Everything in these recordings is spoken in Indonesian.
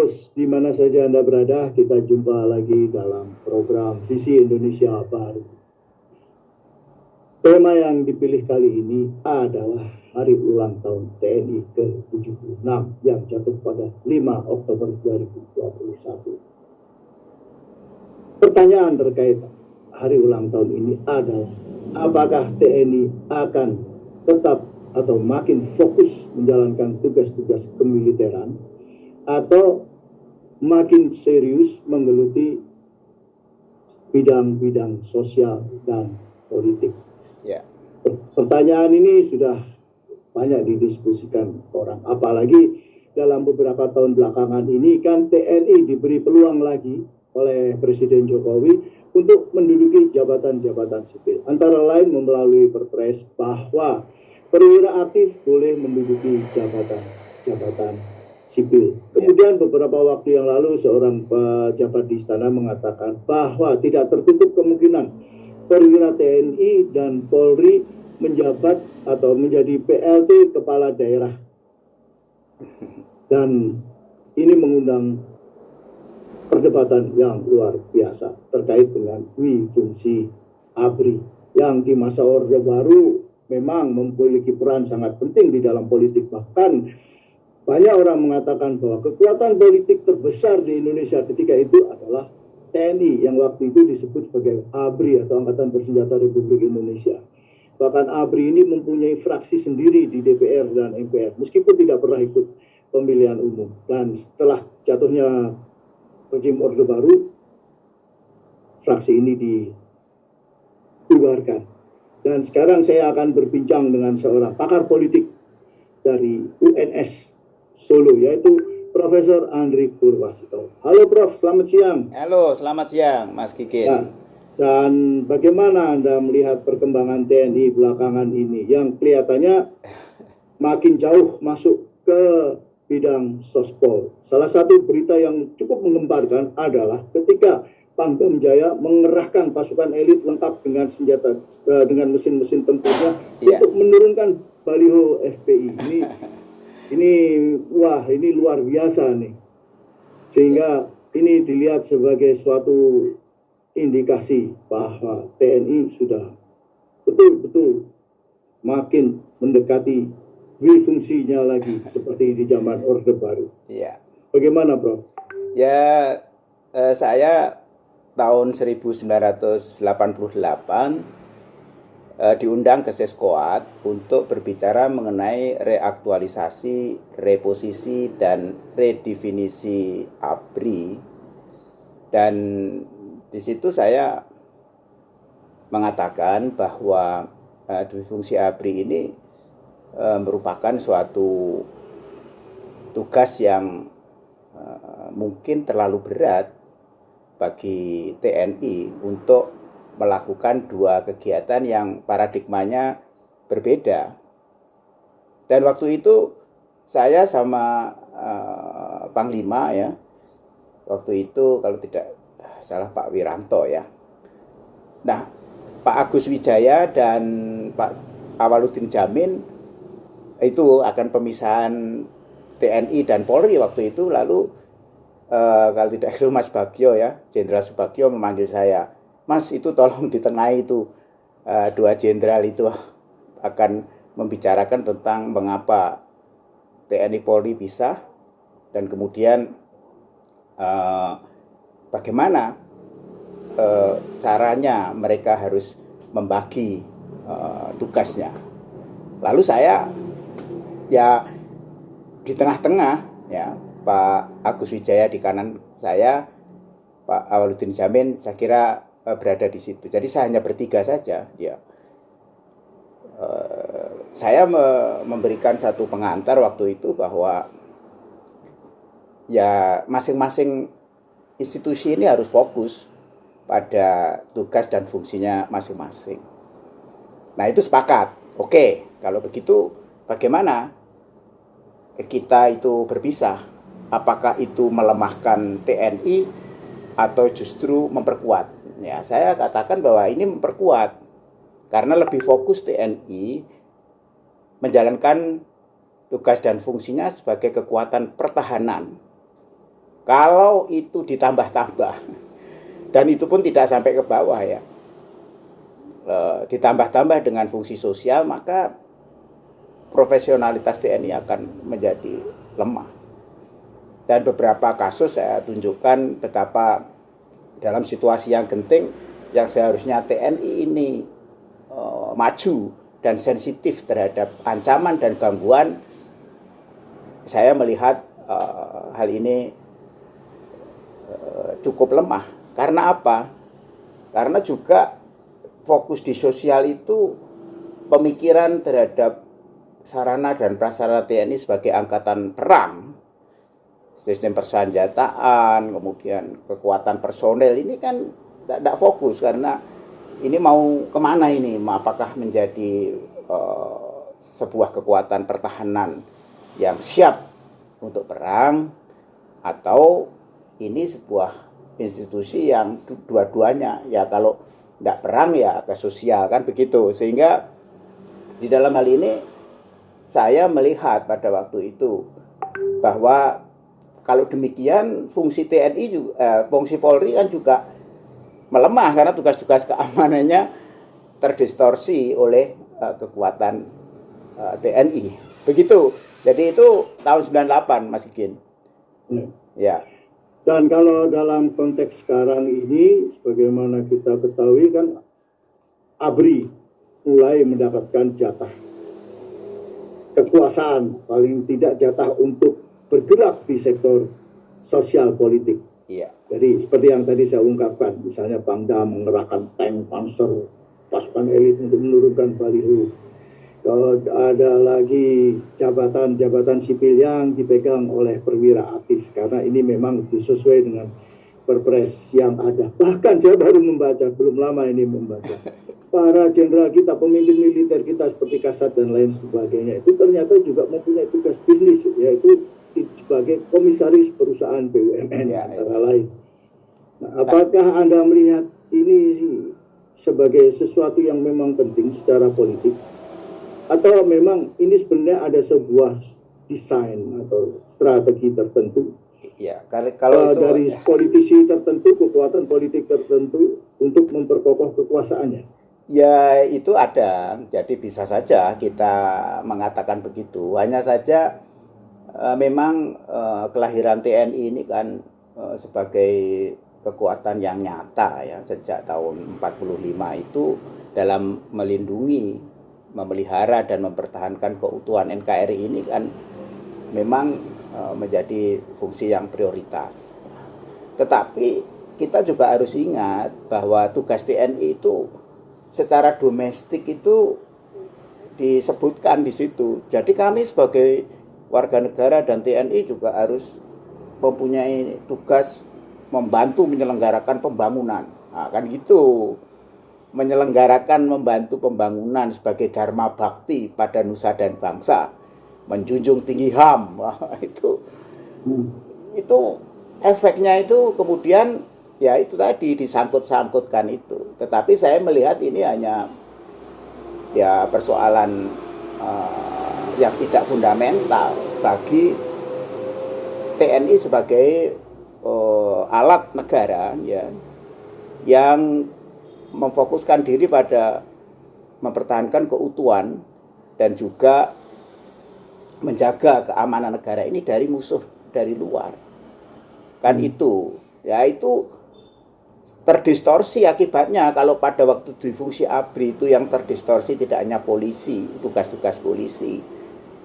Bros, di mana saja Anda berada, kita jumpa lagi dalam program Visi Indonesia Baru. Tema yang dipilih kali ini adalah Hari Ulang Tahun TNI ke-76 yang jatuh pada 5 Oktober 2021. Pertanyaan terkait Hari Ulang Tahun ini adalah, apakah TNI akan tetap atau makin fokus menjalankan tugas-tugas kemiliteran atau makin serius menggeluti bidang-bidang sosial dan politik. Ya. Pertanyaan ini sudah banyak didiskusikan orang, apalagi dalam beberapa tahun belakangan ini kan TNI diberi peluang lagi oleh Presiden Jokowi untuk menduduki jabatan-jabatan sipil, antara lain melalui Perpres bahwa perwira aktif boleh menduduki jabatan sipil. Kemudian beberapa waktu yang lalu seorang pejabat di istana mengatakan bahwa tidak tertutup kemungkinan perwira TNI dan Polri menjabat atau menjadi PLT kepala daerah. Dan ini mengundang perdebatan yang luar biasa terkait dengan fungsi ABRI yang di masa Orde Baru memang memiliki peran sangat penting di dalam politik. Bahkan banyak orang mengatakan bahwa kekuatan politik terbesar di Indonesia ketika itu adalah TNI yang waktu itu disebut sebagai ABRI atau Angkatan Bersenjata Republik Indonesia. Bahkan ABRI ini mempunyai fraksi sendiri di DPR dan MPR meskipun tidak pernah ikut pemilihan umum. Dan setelah jatuhnya rezim Orde Baru, fraksi ini dibubarkan. Dan sekarang saya akan berbincang dengan seorang pakar politik dari UNS Solo, yaitu Profesor Andri Purwasito. Halo Prof, selamat siang. Halo, selamat siang Mas Kikin. Ya, dan bagaimana Anda melihat perkembangan TNI belakangan ini yang kelihatannya makin jauh masuk ke bidang sospol? Salah satu berita yang cukup menggemparkan adalah ketika Pangdam Jaya mengerahkan pasukan elit lengkap dengan senjata, dengan mesin-mesin tempurnya untuk menurunkan baliho FPI. Ini luar biasa nih. Sehingga ini dilihat sebagai suatu indikasi bahwa TNI sudah betul-betul makin mendekati fungsinya lagi seperti di zaman Orde Baru. Iya. Bagaimana, Prof? Ya, saya tahun 1988 diundang ke Seskoat untuk berbicara mengenai reaktualisasi, reposisi, dan redefinisi ABRI. Dan di situ saya mengatakan bahwa fungsi ABRI ini merupakan suatu tugas yang mungkin terlalu berat bagi TNI untuk melakukan dua kegiatan yang paradigmanya berbeda. Dan waktu itu saya sama Panglima ya, waktu itu kalau tidak salah Pak Wiranto ya. Nah, Pak Agus Wijaya dan Pak Awaludin Jamin itu akan pemisahan TNI dan Polri waktu itu. Lalu kalau tidak keliru Mas Bagio ya, Jenderal Subagio memanggil saya, Mas itu tolong ditengahi itu dua jenderal itu akan membicarakan tentang mengapa TNI Polri pisah dan kemudian bagaimana caranya mereka harus membagi tugasnya. Lalu saya ya di tengah-tengah ya, Pak Agus Wijaya di kanan saya, Pak Awaludin Jamin saya kira berada di situ. Jadi saya hanya bertiga saja. Ya, saya memberikan satu pengantar waktu itu bahwa ya masing-masing institusi ini harus fokus pada tugas dan fungsinya masing-masing. Nah itu sepakat. Oke, kalau begitu bagaimana kita itu berpisah? Apakah itu melemahkan TNI atau justru memperkuat? Ya, saya katakan bahwa ini memperkuat karena lebih fokus TNI menjalankan tugas dan fungsinya sebagai kekuatan pertahanan Kalau itu ditambah-tambah, dan itu pun tidak sampai ke bawah ya, ditambah-tambah dengan fungsi sosial, maka profesionalitas TNI akan menjadi lemah. Dan beberapa kasus saya tunjukkan betapa dalam situasi yang genting, yang seharusnya TNI ini maju dan sensitif terhadap ancaman dan gangguan, saya melihat hal ini cukup lemah. Karena apa? Karena juga fokus di sosial itu pemikiran terhadap sarana dan prasarana TNI sebagai angkatan perang, sistem persenjataan, kemudian kekuatan personel ini kan tidak fokus. Karena ini mau kemana ini? Apakah menjadi sebuah kekuatan pertahanan yang siap untuk perang, atau ini sebuah institusi yang dua-duanya, ya kalau tidak perang ya ke sosial, kan begitu. Sehingga di dalam hal ini saya melihat pada waktu itu bahwa kalau demikian fungsi TNI juga, fungsi Polri kan juga melemah karena tugas-tugas keamanannya terdistorsi oleh kekuatan TNI. Begitu. Jadi itu tahun 98, Mas Igin. Ya. Dan kalau dalam konteks sekarang ini, sebagaimana kita ketahui kan, ABRI mulai mendapatkan jatah kekuasaan, paling tidak jatah untuk bergerak di sektor sosial politik. Iya. Jadi seperti yang tadi saya ungkapkan, misalnya Pangdam mengerahkan tank, panser, pasukan elit untuk menurunkan baliho. Kalau ada lagi jabatan-jabatan sipil yang dipegang oleh perwira aktif, karena ini memang sesuai dengan perpres yang ada. Bahkan saya baru membaca, belum lama ini membaca, para jenderal kita, pemimpin militer kita seperti Kasat dan lain sebagainya, itu ternyata juga mempunyai tugas bisnis, yaitu sebagai komisaris perusahaan BUMN antara lain. Nah, apakah Anda melihat ini sebagai sesuatu yang memang penting secara politik, atau memang ini sebenarnya ada sebuah desain atau strategi tertentu? Ya, kalau itu dari politisi tertentu, kekuatan politik tertentu untuk memperkokoh kekuasaannya. Ya, itu ada. Jadi bisa saja kita mengatakan begitu. Hanya saja memang kelahiran TNI ini kan sebagai kekuatan yang nyata ya sejak tahun 45 itu dalam melindungi, memelihara dan mempertahankan keutuhan NKRI ini kan memang menjadi fungsi yang prioritas. Tetapi kita juga harus ingat bahwa tugas TNI itu secara domestik itu disebutkan di situ. Jadi kami sebagai warga negara dan TNI juga harus mempunyai tugas membantu menyelenggarakan pembangunan. Nah, kan gitu. Menyelenggarakan, membantu pembangunan sebagai dharma bakti pada nusa dan bangsa, menjunjung tinggi HAM. Itu efeknya itu kemudian ya itu tadi disangkut-sangkutkan itu. Tetapi saya melihat ini hanya ya persoalan yang tidak fundamental bagi TNI sebagai alat negara ya, yang memfokuskan diri pada mempertahankan keutuhan dan juga menjaga keamanan negara ini dari musuh dari luar. Kan itu, ya itu terdistorsi akibatnya. Kalau pada waktu di fungsi ABRI itu yang terdistorsi tidak hanya polisi, tugas-tugas polisi,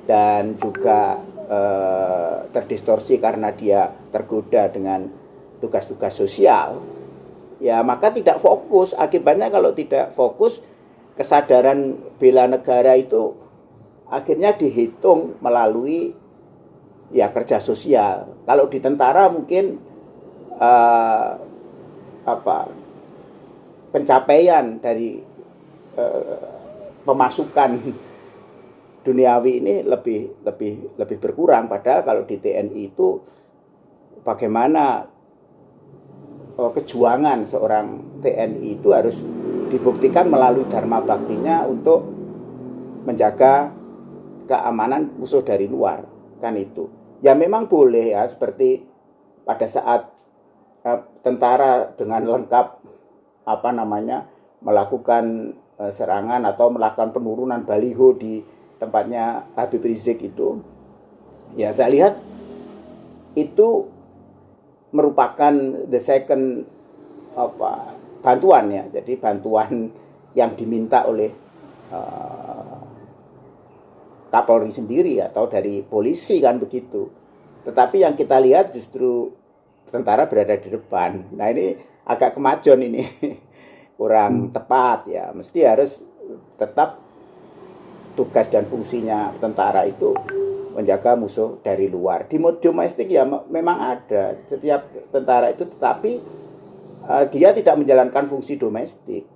dan juga terdistorsi karena dia tergoda dengan tugas-tugas sosial. Ya maka tidak fokus. Akibatnya kalau tidak fokus, kesadaran bela negara itu akhirnya dihitung melalui ya kerja sosial. Kalau di tentara mungkin pencapaian dari pemasukan duniawi ini lebih berkurang. Padahal kalau di TNI itu bagaimana kejuangan seorang TNI itu harus dibuktikan melalui dharma baktinya untuk menjaga keamanan musuh dari luar, kan itu. Ya memang boleh ya seperti pada saat tentara dengan lengkap melakukan serangan atau melakukan penurunan baliho di tempatnya Habib Rizik itu, ya saya lihat itu merupakan the second bantuan ya. Jadi bantuan yang diminta oleh Kapolri sendiri atau dari polisi kan begitu. Tetapi yang kita lihat justru tentara berada di depan. Nah ini agak kemajon ini. Kurang tepat ya. Mesti harus tetap tugas dan fungsinya tentara itu menjaga musuh dari luar. Di domestik ya memang ada setiap tentara itu, tetapi dia tidak menjalankan fungsi domestik.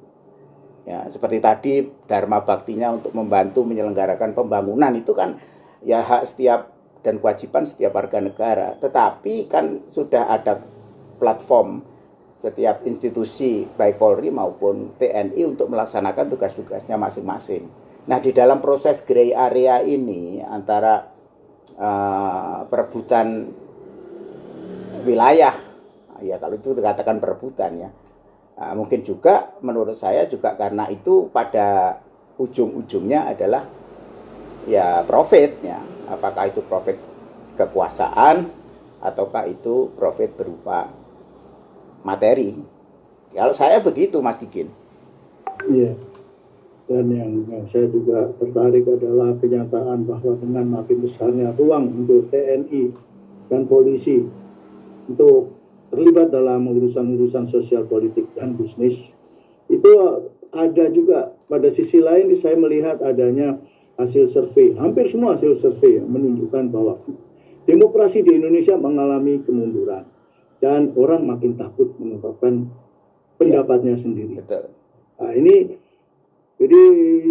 Ya, seperti tadi dharma baktinya untuk membantu menyelenggarakan pembangunan itu kan ya hak setiap dan kewajiban setiap warga negara. Tetapi kan sudah ada platform setiap institusi baik Polri maupun TNI untuk melaksanakan tugas-tugasnya masing-masing. Nah, di dalam proses gray area ini antara perebutan wilayah, ya kalau itu dikatakan perebutan ya, mungkin juga menurut saya juga karena itu pada ujung-ujungnya adalah ya profit ya, apakah itu profit kekuasaan ataukah itu profit berupa materi. Kalau saya begitu Mas Kikin. Iya. Dan yang saya juga tertarik adalah kenyataan bahwa dengan makin besarnya ruang untuk TNI dan polisi untuk terlibat dalam urusan-urusan sosial politik dan bisnis, itu ada juga pada sisi lain saya melihat adanya hasil survei, hampir semua hasil survei menunjukkan bahwa demokrasi di Indonesia mengalami kemunduran dan orang makin takut mengungkapkan pendapatnya sendiri. Betul. Nah, ini jadi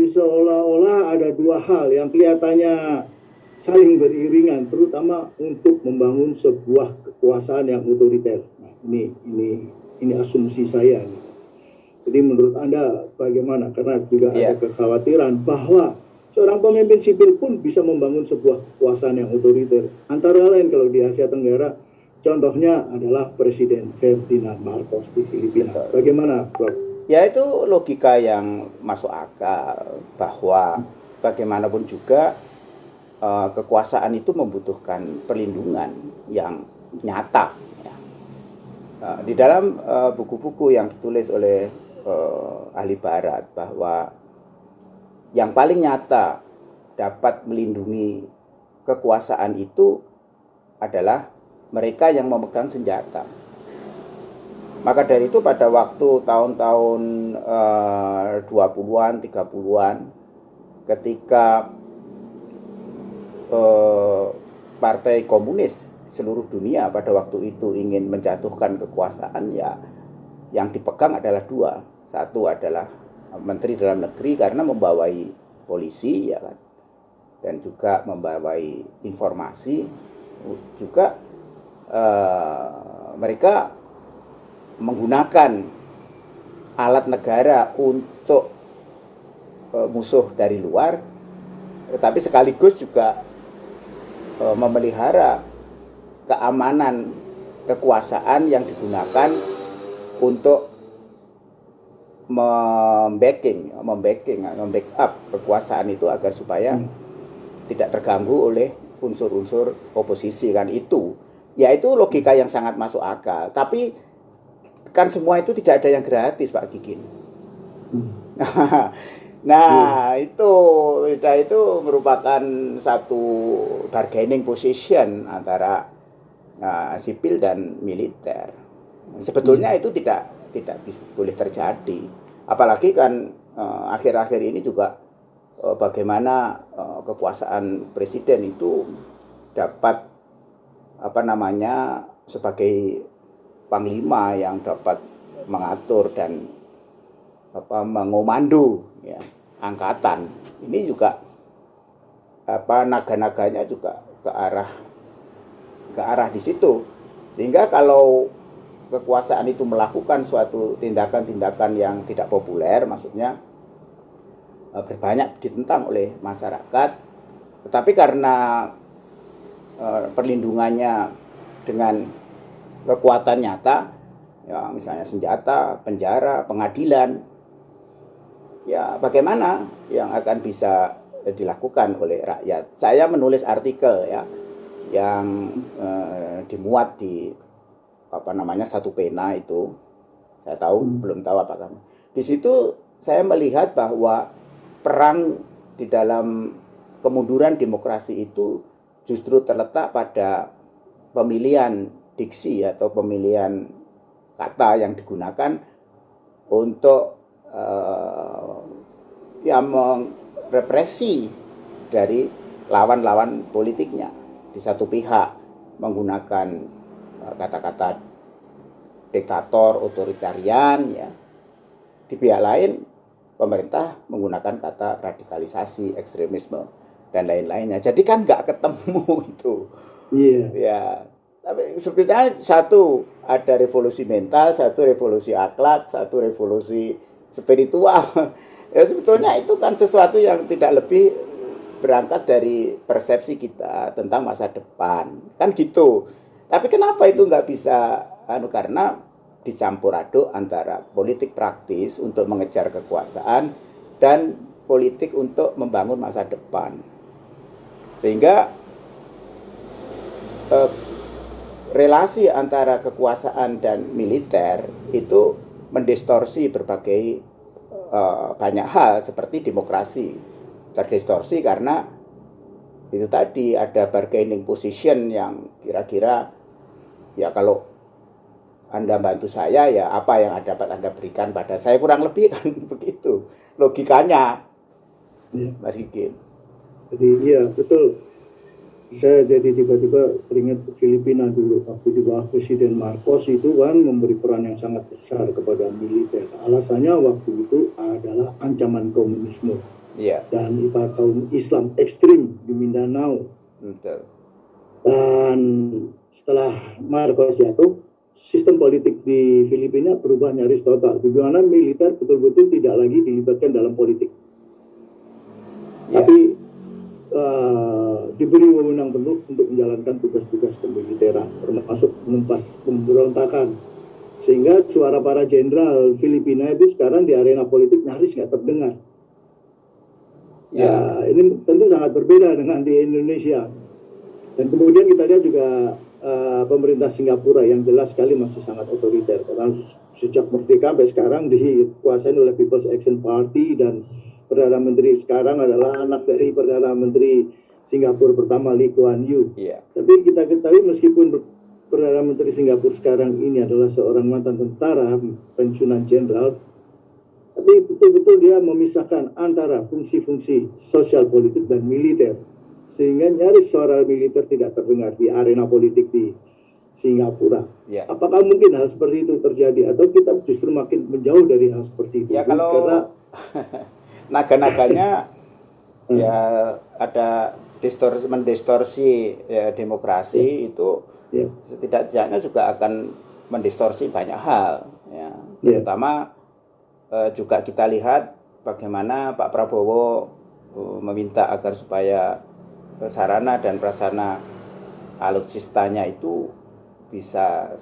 seolah-olah ada dua hal yang kelihatannya saling beriringan, terutama untuk membangun sebuah kekuasaan yang otoriter. Nah, ini asumsi saya. Jadi menurut Anda bagaimana? Karena juga ada kekhawatiran bahwa seorang pemimpin sipil pun bisa membangun sebuah kekuasaan yang otoriter. Antara lain kalau di Asia Tenggara, contohnya adalah Presiden Ferdinand Marcos di Filipina. Bagaimana, Prof? Ya itu logika yang masuk akal bahwa bagaimanapun juga kekuasaan itu membutuhkan perlindungan yang nyata. Ya. Di dalam buku-buku yang ditulis oleh ahli Barat bahwa yang paling nyata dapat melindungi kekuasaan itu adalah mereka yang memegang senjata. Maka dari itu pada waktu tahun-tahun 20-an, 30-an ketika partai komunis seluruh dunia pada waktu itu ingin menjatuhkan kekuasaan, ya yang dipegang adalah dua. Satu adalah Menteri Dalam Negeri karena membawai polisi ya kan, dan juga membawai informasi, juga mereka menggunakan alat negara untuk musuh dari luar, tetapi sekaligus juga memelihara keamanan kekuasaan yang digunakan untuk membackup kekuasaan itu agar supaya tidak terganggu oleh unsur-unsur oposisi kan itu. Ya itu logika yang sangat masuk akal. Tapi kan semua itu tidak ada yang gratis Pak Kikin. Nah itu merupakan satu bargaining position antara sipil dan militer. Sebetulnya itu tidak boleh terjadi. Apalagi kan akhir-akhir ini juga bagaimana kekuasaan presiden itu dapat sebagai panglima yang dapat mengatur dan mengomando ya, angkatan. Ini juga naga-naganya juga ke arah di situ. Sehingga kalau kekuasaan itu melakukan suatu tindakan-tindakan yang tidak populer, maksudnya berbanyak ditentang oleh masyarakat, tetapi karena perlindungannya dengan kekuatan nyata, ya misalnya senjata, penjara, pengadilan, ya bagaimana yang akan bisa dilakukan oleh rakyat. Saya menulis artikel ya yang dimuat di satu pena itu. Saya belum tahu apakah di situ saya melihat bahwa perang di dalam kemunduran demokrasi itu justru terletak pada pemilihan diksi atau pemilihan kata yang digunakan untuk merepresi dari lawan-lawan politiknya. Di satu pihak menggunakan kata-kata diktator, otoritarian, ya. Di pihak lain pemerintah menggunakan kata radikalisasi, ekstremisme dan lain-lainnya. Jadi kan nggak ketemu itu. Iya. Ya, tapi sebetulnya satu ada revolusi mental, satu revolusi akhlak, satu revolusi spiritual. Ya sebetulnya itu kan sesuatu yang tidak lebih berangkat dari persepsi kita tentang masa depan, kan gitu. Tapi kenapa itu nggak bisa? Karena dicampur aduk antara politik praktis untuk mengejar kekuasaan dan politik untuk membangun masa depan, sehingga relasi antara kekuasaan dan militer itu mendistorsi berbagai banyak hal seperti demokrasi. Terdistorsi karena itu tadi ada bargaining position yang kira-kira ya kalau Anda bantu saya ya apa yang dapat Anda berikan pada saya, kurang lebih kan begitu logikanya, Ya. Mas Gikin. Jadi iya betul. Saya jadi tiba-tiba teringat Filipina dulu waktu di bawah Presiden Marcos itu kan memberi peran yang sangat besar kepada militer. Alasannya waktu itu adalah ancaman komunisme. Iya. Dan ibarat kaum Islam ekstrim di Mindanao. Betul. Dan setelah Marcos jatuh, sistem politik di Filipina berubah nyaris total. Di mana militer betul-betul tidak lagi dilibatkan dalam politik. Ya. Tapi diberi wewenang penuh untuk menjalankan tugas-tugas kemiliteran, termasuk menumpas pemberontakan. Sehingga suara para jenderal Filipina itu sekarang di arena politik nyaris nggak terdengar. Ya, ini tentu sangat berbeda dengan di Indonesia. Dan kemudian kita lihat juga pemerintah Singapura yang jelas sekali masih sangat otoriter. Karena sejak merdeka sampai sekarang dikuasai oleh People's Action Party, dan Perdana Menteri sekarang adalah anak dari Perdana Menteri Singapura pertama Lee Kuan Yew. Yeah. Tapi kita ketahui meskipun Perdana Menteri Singapura sekarang ini adalah seorang mantan tentara pensiunan jenderal, tapi betul-betul dia memisahkan antara fungsi-fungsi sosial politik dan militer, sehingga nyaris suara militer tidak terdengar di arena politik di Singapura. Ya. Apakah mungkin hal seperti itu terjadi, atau kita justru makin menjauh dari hal seperti itu? Ya kalau karena naga-naganya ya ada mendistorsi ya, demokrasi itu setidak-tidaknya juga akan mendistorsi banyak hal, ya. Terutama juga kita lihat bagaimana Pak Prabowo meminta agar supaya sarana dan prasarana alutsistanya itu bisa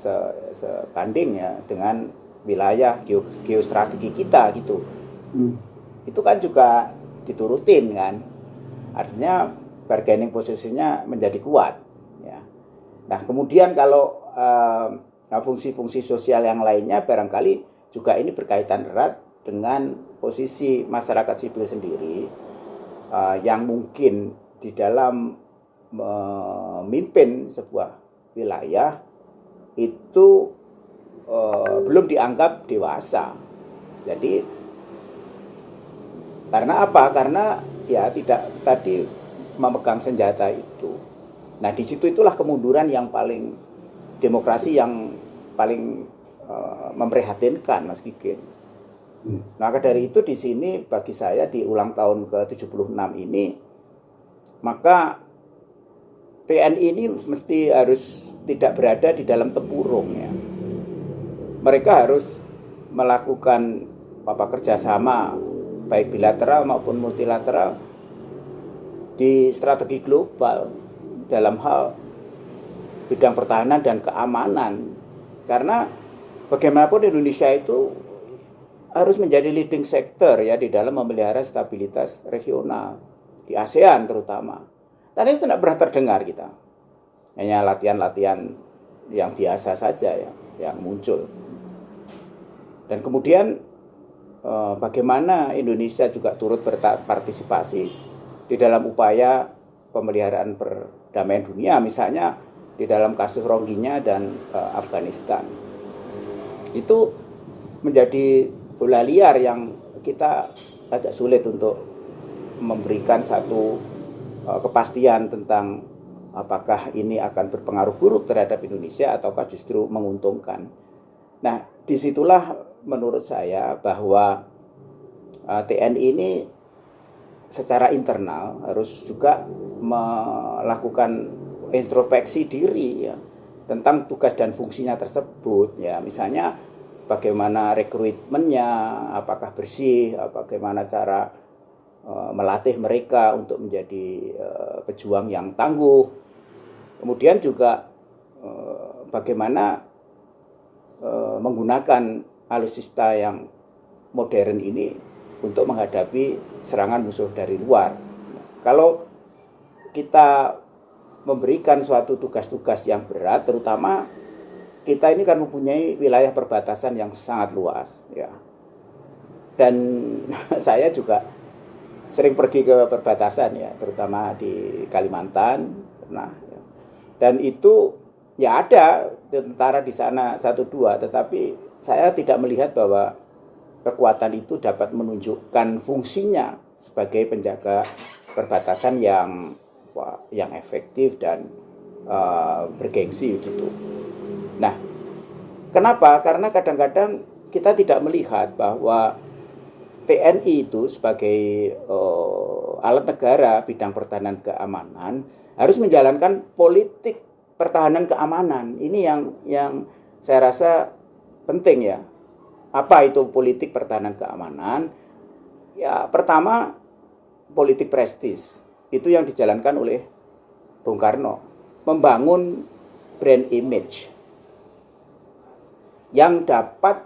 sebanding ya dengan wilayah geostrategi kita gitu. Itu kan juga diturutin kan, artinya bargaining posisinya menjadi kuat ya. Nah kemudian kalau fungsi-fungsi sosial yang lainnya barangkali juga ini berkaitan erat dengan posisi masyarakat sipil sendiri yang mungkin di dalam memimpin sebuah wilayah itu belum dianggap dewasa. Jadi karena apa? Karena ya tidak tadi memegang senjata itu. Nah di situ itulah kemunduran yang paling demokrasi yang paling memprihatinkan, Mas Gikin. Maka dari itu di sini bagi saya di ulang tahun ke-76 ini, maka TNI ini mesti harus tidak berada di dalam tempurung ya. Mereka harus melakukan kerjasama baik bilateral maupun multilateral di strategi global dalam hal bidang pertahanan dan keamanan Karena bagaimanapun Indonesia itu harus menjadi leading sector ya di dalam memelihara stabilitas regional di ASEAN terutama. Dan itu tidak pernah terdengar kita. Hanya latihan-latihan yang biasa saja ya yang muncul. Dan kemudian bagaimana Indonesia juga turut berpartisipasi di dalam upaya pemeliharaan perdamaian dunia, misalnya di dalam kasus Rohingya dan Afghanistan. Itu menjadi bola liar yang kita agak sulit untuk memberikan satu kepastian tentang apakah ini akan berpengaruh buruk terhadap Indonesia ataukah justru menguntungkan. Nah, disitulah menurut saya bahwa TNI ini secara internal harus juga melakukan introspeksi diri ya tentang tugas dan fungsinya tersebut ya, misalnya bagaimana rekrutmennya, apakah bersih, bagaimana cara melatih mereka untuk menjadi pejuang yang tangguh, kemudian juga bagaimana menggunakan alutsista yang modern ini untuk menghadapi serangan musuh dari luar. Kalau kita memberikan suatu tugas-tugas yang berat, terutama kita ini kan mempunyai wilayah perbatasan yang sangat luas ya. Dan saya juga sering pergi ke perbatasan ya, terutama di Kalimantan. Nah, ya. Dan itu ya ada tentara di sana 1-2, tetapi saya tidak melihat bahwa kekuatan itu dapat menunjukkan fungsinya sebagai penjaga perbatasan yang efektif dan bergengsi gitu. Nah, kenapa? Karena kadang-kadang kita tidak melihat bahwa TNI itu sebagai alat negara bidang pertahanan keamanan harus menjalankan politik pertahanan keamanan. Ini yang saya rasa penting ya. Apa itu politik pertahanan keamanan? Ya, pertama politik prestis. Itu yang dijalankan oleh Bung Karno. Membangun brand image yang dapat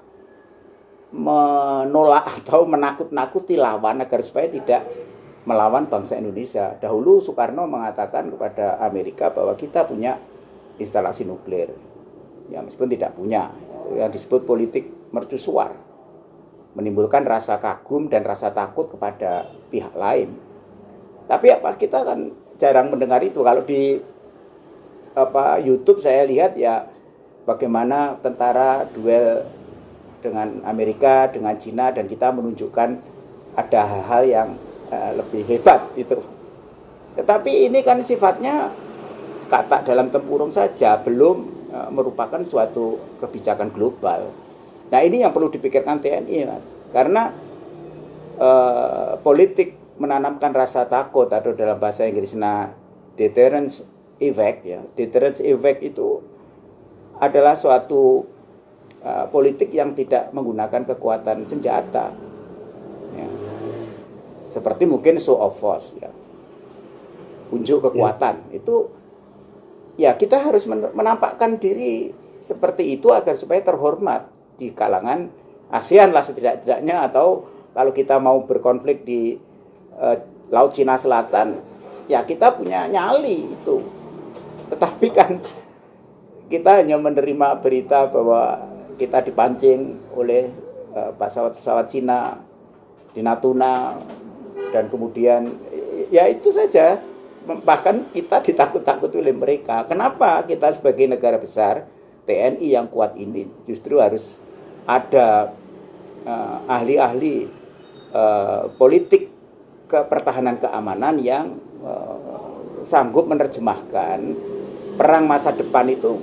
menolak atau menakut-nakuti lawan agar supaya tidak melawan bangsa Indonesia. Dahulu Soekarno mengatakan kepada Amerika bahwa kita punya instalasi nuklir. Ya, meskipun tidak punya. Yang disebut politik mercusuar, menimbulkan rasa kagum dan rasa takut kepada pihak lain. Tapi kita kan jarang mendengar itu. Kalau di YouTube saya lihat ya bagaimana tentara duel dengan Amerika, dengan Cina, dan kita menunjukkan ada hal-hal yang lebih hebat itu. Tetapi ini kan sifatnya kata dalam tempurung saja, belum merupakan suatu kebijakan global. Nah, ini yang perlu dipikirkan TNI, Mas. Karena politik menanamkan rasa takut atau dalam bahasa Inggrisnya deterrence effect ya. Deterrence effect itu adalah suatu politik yang tidak menggunakan kekuatan senjata. Ya. Seperti mungkin show of force ya. Unjuk kekuatan. Itu ya kita harus menampakkan diri seperti itu agar supaya terhormat di kalangan ASEAN lah setidak-tidaknya, atau kalau kita mau berkonflik di Laut Cina Selatan ya kita punya nyali itu. Tetapi kan kita hanya menerima berita bahwa kita dipancing oleh pesawat-pesawat Cina di Natuna, dan kemudian ya itu saja. Bahkan kita ditakut-takuti oleh mereka. Kenapa kita sebagai negara besar, TNI yang kuat ini justru harus ada ahli-ahli politik pertahanan keamanan yang sanggup menerjemahkan perang masa depan itu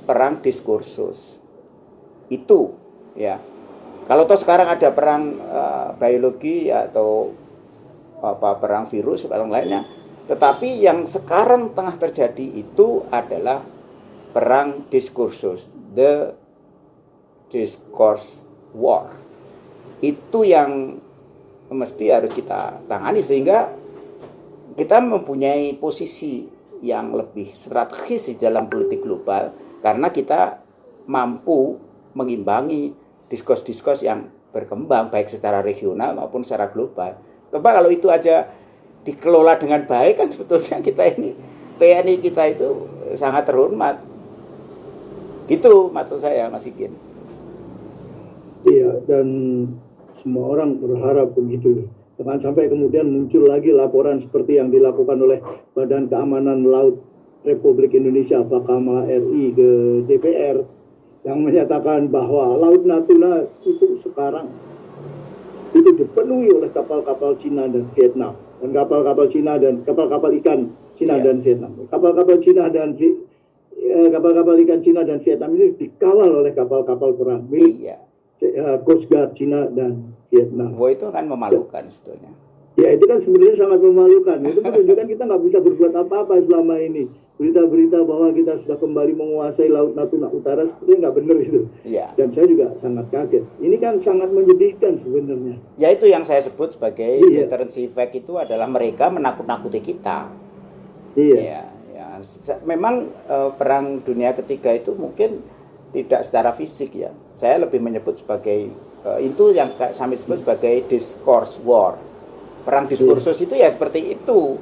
perang diskursus. Itu ya. Kalau toh sekarang ada perang biologi atau perang virus dan lainnya, tetapi yang sekarang tengah terjadi itu adalah perang diskursus, the discourse war. Itu yang mesti harus kita tangani sehingga kita mempunyai posisi yang lebih strategis di dalam politik global, karena kita mampu mengimbangi diskurs-diskurs yang berkembang baik secara regional maupun secara global. Coba kalau itu aja dikelola dengan baik, kan sebetulnya kita ini, TNI kita itu sangat terhormat. Gitu maksud saya, Mas Ikin. Iya, dan semua orang berharap begitu. Jangan sampai kemudian muncul lagi laporan seperti yang dilakukan oleh Badan Keamanan Laut Republik Indonesia Bakamla RI ke DPR yang menyatakan bahwa Laut Natuna itu sekarang itu dipenuhi oleh kapal-kapal Cina dan Vietnam, dan kapal-kapal Cina dan kapal-kapal ikan Cina dan Vietnam. Kapal-kapal ikan Cina dan Vietnam ini dikawal oleh kapal-kapal perang milik Coast Guard Cina dan Vietnam. Wah, itu kan memalukan sebetulnya. Ya, itu kan sebenarnya sangat memalukan. Itu menunjukkan kita nggak bisa berbuat apa-apa selama ini. Berita-berita bahwa kita sudah kembali menguasai Laut Natuna Utara sepertinya nggak benar itu. Ya. Dan saya juga sangat kaget. Ini kan sangat menyedihkan sebenarnya. Ya, itu yang saya sebut sebagai deterrency effect, itu adalah mereka menakut-nakuti kita. Iya. Ya. Memang perang dunia ketiga itu mungkin tidak secara fisik ya. Saya lebih menyebut sebagai itu yang kami sebut sebagai discourse war. Perang diskursus itu ya seperti itu.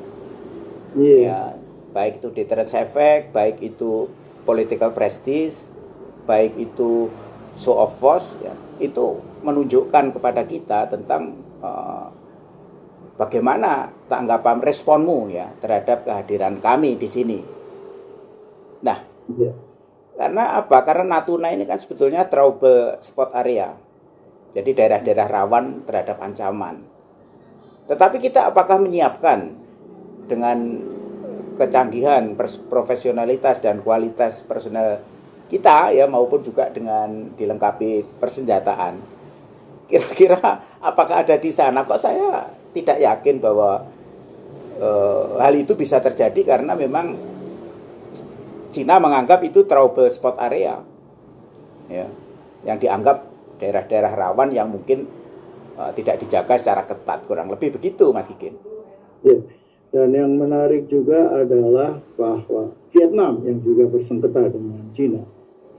Ya, baik itu deterrence effect, baik itu political prestige, baik itu show of force ya, itu menunjukkan kepada kita tentang bagaimana tanggapan responmu ya terhadap kehadiran kami di sini. Nah, karena apa? Karena Natuna ini kan sebetulnya trouble spot area. Jadi daerah-daerah rawan terhadap ancaman. Tetapi kita apakah menyiapkan dengan kecanggihan, profesionalitas dan kualitas personel kita ya, maupun juga dengan dilengkapi persenjataan. Kira-kira apakah ada di sana? Kok saya tidak yakin bahwa hal itu bisa terjadi, karena memang Cina menganggap itu trouble spot area, ya, yang dianggap daerah-daerah rawan yang mungkin tidak dijaga secara ketat, kurang lebih begitu, Mas Ikin. Ya. Dan yang menarik juga adalah bahwa Vietnam yang juga bersengketa dengan Cina,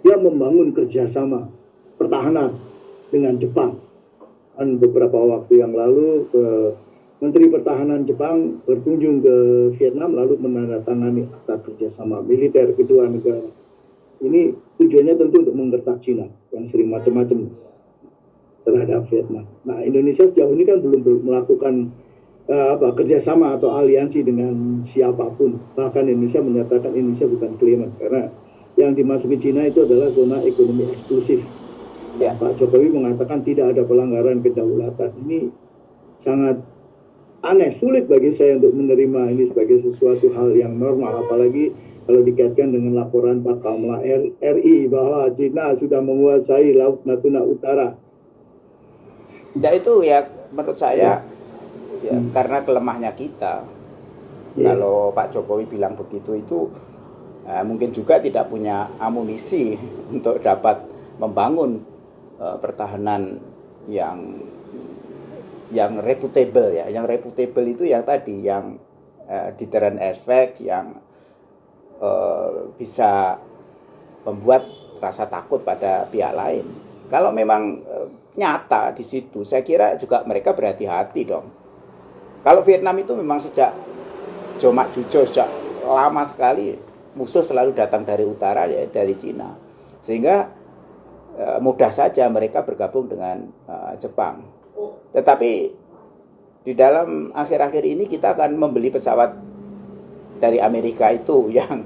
dia membangun kerjasama pertahanan dengan Jepang. Dan beberapa waktu yang lalu Menteri Pertahanan Jepang berkunjung ke Vietnam lalu menandatangani akta kerjasama militer kedua negara. Ini tujuannya tentu untuk menggertak Cina yang sering macam-macam terhadap Vietnam. Nah, Indonesia sejauh ini kan belum melakukan kerjasama atau aliansi dengan siapapun. Bahkan Indonesia menyatakan Indonesia bukan claimant karena yang dimasuki Cina itu adalah zona ekonomi eksklusif. Ya. Pak Jokowi mengatakan tidak ada pelanggaran kedaulatan. Ini sangat aneh, sulit bagi saya untuk menerima ini sebagai sesuatu hal yang normal, apalagi kalau dikaitkan dengan laporan Bakamla RI bahwa Cina sudah menguasai Laut Natuna Utara. Nah, itu ya menurut saya ya, karena kelemahnya kita. Kalau Pak Jokowi bilang begitu itu mungkin juga tidak punya amunisi untuk dapat membangun pertahanan yang reputable ya. Yang reputable itu yang tadi, yang deterrent effect, yang bisa membuat rasa takut pada pihak lain. Kalau memang nyata di situ, saya kira juga mereka berhati-hati dong. Kalau Vietnam itu memang sejak Jomak Jujo, sejak lama sekali musuh selalu datang dari utara ya, dari Cina. Sehingga mudah saja mereka bergabung dengan Jepang. Tetapi di dalam akhir-akhir ini kita akan membeli pesawat dari Amerika itu yang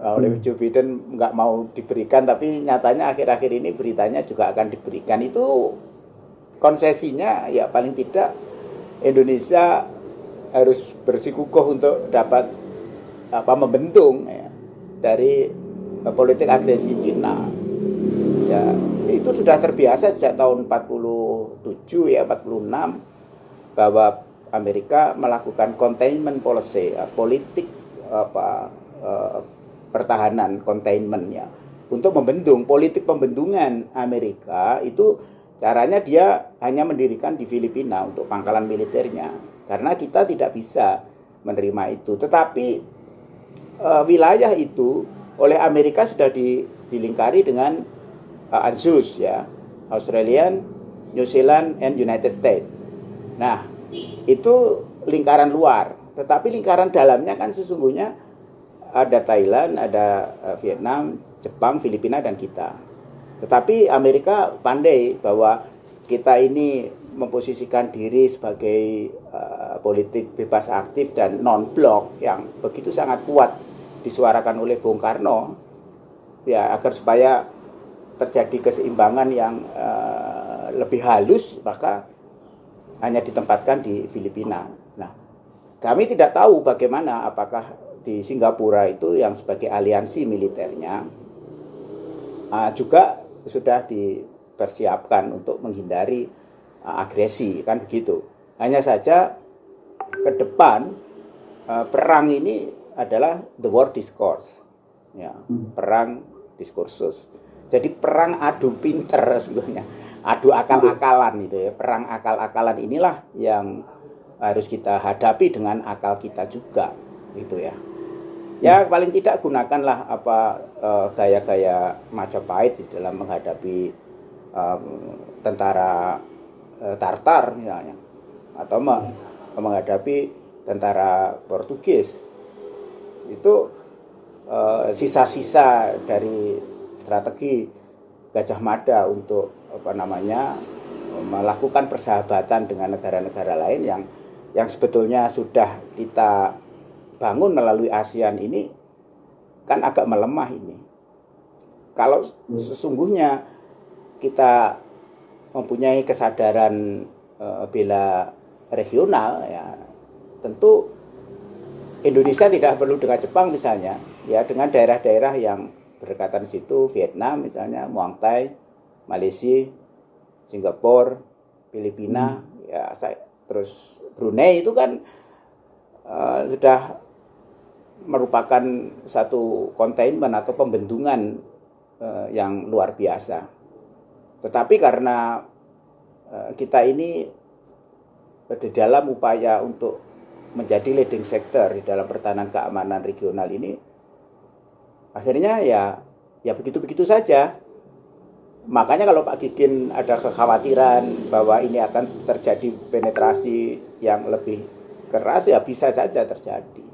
oleh Joe Biden nggak mau diberikan, tapi nyatanya akhir-akhir ini beritanya juga akan diberikan. Itu konsesinya ya paling tidak Indonesia harus bersikukuh untuk dapat membendung ya, dari politik agresi Cina. Ya, itu sudah terbiasa sejak tahun 47 ya, 46 bahwa Amerika melakukan containment policy, politik pertahanan containment ya, untuk membendung. Politik pembendungan Amerika itu caranya dia hanya mendirikan di Filipina untuk pangkalan militernya, karena kita tidak bisa menerima itu. Tetapi wilayah itu oleh Amerika sudah dilingkari dengan ANZUS ya, Australian, New Zealand, and United States. Nah, itu lingkaran luar. Tetapi lingkaran dalamnya kan sesungguhnya ada Thailand, ada Vietnam, Jepang, Filipina, dan kita. Tetapi Amerika pandai bahwa kita ini memposisikan diri sebagai politik bebas aktif dan non-blok yang begitu sangat kuat disuarakan oleh Bung Karno, ya agar supaya terjadi keseimbangan yang lebih halus, maka hanya ditempatkan di Filipina. Nah, kami tidak tahu bagaimana, apakah di Singapura itu yang sebagai aliansi militernya juga sudah dipersiapkan untuk menghindari agresi, kan begitu. Hanya saja ke depan perang ini adalah the war discourse, ya, perang diskursus. Jadi perang adu pinter sebetulnya, adu akal-akalan itu ya. Perang akal-akalan inilah yang harus kita hadapi dengan akal kita juga, gitu ya. Ya paling tidak gunakanlah gaya-gaya Majapahit di dalam menghadapi tentara Tartar misalnya, atau menghadapi tentara Portugis. Itu sisa-sisa dari strategi Gajah Mada untuk melakukan persahabatan dengan negara-negara lain yang sebetulnya sudah kita bangun melalui ASEAN ini kan agak melemah ini. Kalau sesungguhnya kita mempunyai kesadaran bela regional, ya tentu Indonesia tidak perlu dengan Jepang misalnya, ya dengan daerah-daerah yang berdekatan situ, Vietnam misalnya, Muang Thai, Malaysia, Singapura, Filipina, ya terus Brunei itu kan sudah merupakan satu containment atau pembendungan yang luar biasa. Tetapi karena kita ini di dalam upaya untuk menjadi leading sector di dalam pertahanan keamanan regional ini, akhirnya ya begitu-begitu saja. Makanya kalau Pak Gikin ada kekhawatiran bahwa ini akan terjadi penetrasi yang lebih keras, ya bisa saja terjadi.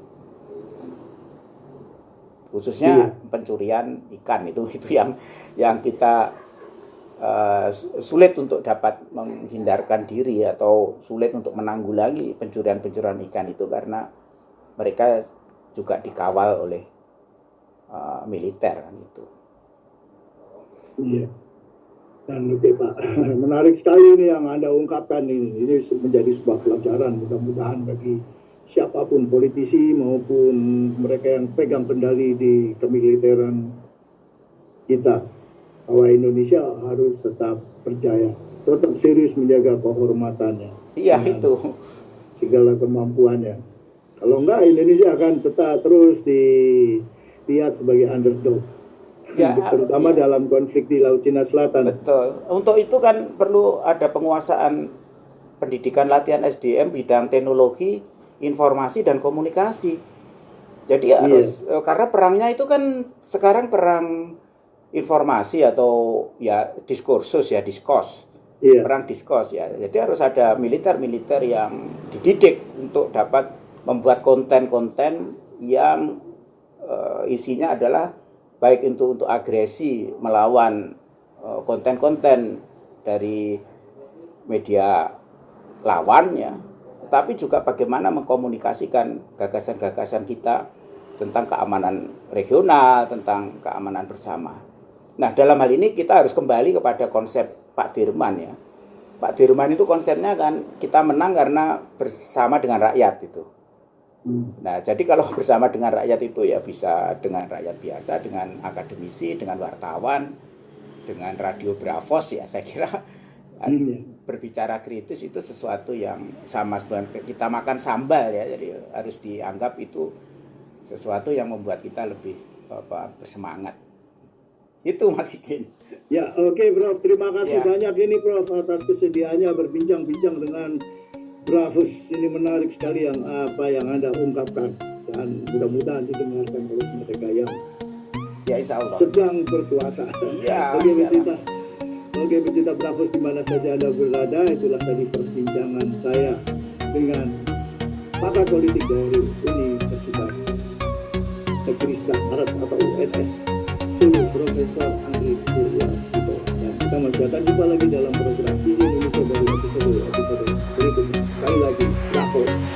Khususnya pencurian ikan itu yang kita sulit untuk dapat menghindarkan diri atau sulit untuk menanggulangi pencurian ikan itu karena mereka juga dikawal oleh militer kan itu. Iya. Dan oke Pak, menarik sekali ini yang Anda ungkapkan ini. Ini menjadi sebuah pelajaran mudah-mudahan bagi siapapun, politisi maupun mereka yang pegang kendali di kemiliteran kita, bahwa Indonesia harus tetap percaya, tetap serius menjaga kehormatannya. Iya itu. Segala kemampuannya. Kalau enggak, Indonesia akan tetap terus dilihat sebagai underdog. Ya, terutama dalam konflik di Laut Cina Selatan. Betul. Untuk itu kan perlu ada penguasaan pendidikan latihan SDM bidang teknologi, informasi dan komunikasi. Jadi harus karena perangnya itu kan sekarang perang informasi atau ya diskursus ya perang diskus ya. Jadi harus ada militer yang dididik untuk dapat membuat konten-konten yang isinya adalah baik untuk agresi melawan konten-konten dari media lawan ya, tapi juga bagaimana mengkomunikasikan gagasan-gagasan kita tentang keamanan regional, tentang keamanan bersama. Nah, dalam hal ini kita harus kembali kepada konsep Pak Dirman ya. Pak Dirman itu konsepnya kan kita menang karena bersama dengan rakyat itu. Nah, jadi kalau bersama dengan rakyat itu ya bisa dengan rakyat biasa, dengan akademisi, dengan wartawan, dengan radio Bravos ya. Saya kira berbicara kritis itu sesuatu yang sama sebenarnya kita makan sambal ya. Jadi harus dianggap itu sesuatu yang membuat kita lebih bersemangat. Itu Mas Gikin. Ya, oke Prof. Terima kasih banyak ini Prof atas kesediaannya berbincang-bincang dengan Bravos. Ini menarik sekali yang Anda ungkapkan dan mudah-mudahan didengarkan oleh mereka yang Ya insya Allah. sedang berkuasa. Iya. Oke pecinta Bravos di mana saja Anda berada, itulah tadi perbincangan saya dengan pakar politik dari Universitas Negeri 11 Maret atau UNS Solo, Profesor Andri Purwasito. Dan kita masih akan jumpa lagi dalam program Visi Indonesia dari episode berikutnya. Sekali lagi, Bravos.